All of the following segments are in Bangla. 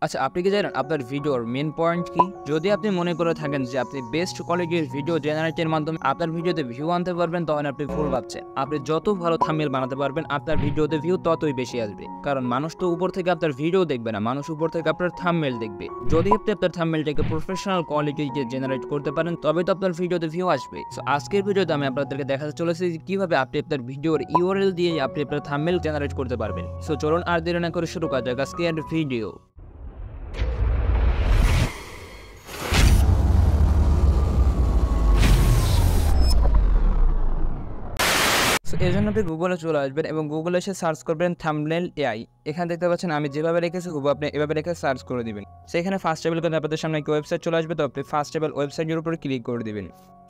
আচ্ছা, আপনি কি জানেন আপনার ভিডিওর মেন পয়েন্ট কি? যদি আপনি মনে করে থাকেন যে আপনি বেস্ট কোয়ালিটির ভিডিও জেনারেটের মাধ্যমে আপনার ভিডিওতে ভিউ আনতে পারবেন, তখন আপনি ভুল ভাবছেন। আপনি যত ভালো থাম্বনেল বানাতে পারবেন, আপনার ভিডিওতে ভিউ ততই বেশি আসবে। কারণ মানুষ তো উপর থেকে আপনার ভিডিও দেখবে না, মানুষ উপর থেকে আপনার থাম্বনেল দেখবে। যদি আপনি আপনার থাম্বনেলটাকে প্রফেশনাল কোয়ালিটিতে জেনারেট করতে পারেন, তবে তো আপনার ভিডিওতে ভিউ আসবে। সো আজকের ভিডিওতে আমি আপনাদেরকে দেখাতে চলেছি যে কিভাবে আপনি আপনার ভিডিওর ইউআরএল দিয়ে আপনি আপনার থাম্বনেল জেনারেট করতে পারবেন। সো চলুন আর দেরি না করে শুরু করা যাক আজকের ভিডিও। এর জন্য আপনি গুগলে চলে আসবেন এবং গুগলে এসে সার্চ করবেন থাম্বনেল এআই। এখানে দেখতে পাচ্ছেন আমি যেভাবে রেখেছি হুবহু আপনি এভাবে রেখে সার্চ করে দিবেন। সেখানে ফার্স্টেবল করে আপনাদের সামনে একটা ওয়েবসাইট চলে আসবে, তো আপনি ফার্স্টেবল ওয়েবসাইটের উপর ক্লিক করে দিবেন।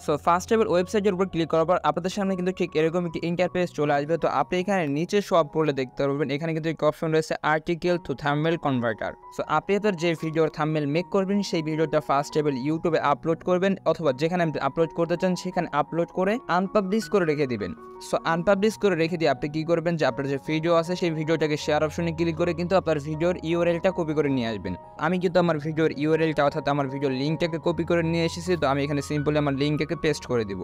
সো ফার্স্টেবল ওয়েবসাইটের উপর ক্লিক করার পর আপনাদের সামনে কিন্তু ঠিক এরকম একটি ইন্টারফেস চলে আসবে। তো আপনি এখানে নিচে সব পড়লে দেখতে পারবেন, এখানে কিন্তু একটা অপশন রয়েছে article to thumbnail converter. So আপনি আপনার যে ভিডিওর থাম্বনেল মেক করবেন সেই ভিডিওটা ফার্স্টেবল ইউটিউবে আপলোড করবেন, অথবা যেখানে আপনি আপলোড করতে চান সেখানে আপলোড করে আনপাবলিশ করে রেখে দিবেন। সো আনপাবলিশ করে রেখে দিয়ে আপনি কি করবেন যে আপনার যে ভিডিও আছে সেই ভিডিওটাকে শেয়ার অপশনে ক্লিক করে কিন্তু আপনার ভিডিওর ইউআরএলটা কপি করে নিয়ে আসবেন। আমি কিন্তু আমার ভিডিওর ইউআরএলটা অর্থাৎ আমার ভিডিওর লিঙ্কটাকে কপি করে নিয়ে এসেছি, তো আমি এখানে সিম্পলি আমার লিঙ্কটাকে পেস্ট করে দিব।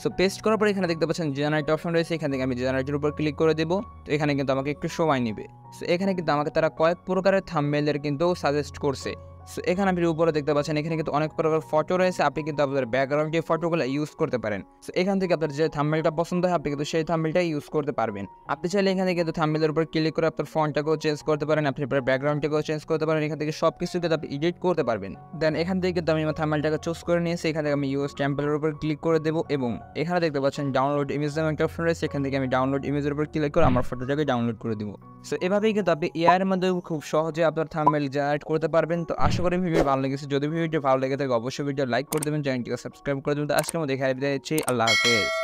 সো পেস্ট করার পর এখানে দেখতে পাচ্ছেন জেনারেট অপশন রয়েছে, এখান থেকে আমি জেনারেটের উপর ক্লিক করে দেবো। তো এখানে কিন্তু আমাকে একটু সময় নেবে। সো এখানে কিন্তু আমাকে তারা কয়েক প্রকারের থাম্বনেলের কিন্তু সাজেস্ট করছে। সো এখানে আপনি উপরে দেখতে পাচ্ছেন এখানে কিন্তু অনেক প্রকার ফটো রয়েছে, আপনি কিন্তু আপনাদের ব্যাকগ্রাউন্ড যে ফটোগুলো ইউজ করতে পারেন। সো এখান থেকে আপনার যে থাম্বনেলটা পছন্দ হয় আপনি কিন্তু সেই থাম্বনেলটা ইউজ করতে পারবেন। আপনি চাইলে এখানে কিন্তু থাম্বনেলের উপর ক্লিক করে আপনার ফন্টটাকেও চেঞ্জ করতে পারেন, আপনি আপনার ব্যাকগ্রাউন্ডটাকেও চেঞ্জ করতে পারেন, এখান থেকে সব কিছু কিন্তু আপনি এডিট করতে পারবেন। দেন এখান থেকে কিন্তু আমি আমার থাম্বনেলটাকে চুজ করে নিয়েছি, এখান থেকে আমি ইউজ টেম্পলের উপর ক্লিক করে দেবো এবং এখানে দেখতে পাচ্ছেন ডাউনলোড ইমেজ নামে একটা অপশন রয়েছে, এখান থেকে আমি ডাউনলোড ইমেজের উপর ক্লিক করে আমার ফটোটাকে ডাউনলোড করে দিব। সো এভাবেই কিন্তু আপনি এআই এর মধ্যে খুব সহজে আপনার থাম্বনেল জেনারেট করতে পারবেন। তো আশা করি ভিডিও ভালো লেগেছে। যদি ভিডিওটি ভালো লেগে থাকে অবশ্যই ভিডিও লাইক করে দেবেন, চ্যানেলটিকে সাবস্ক্রাইব করে দেবেন। তো আজকের মতো দেখা যাচ্ছে, আল্লাহ হাফেজ।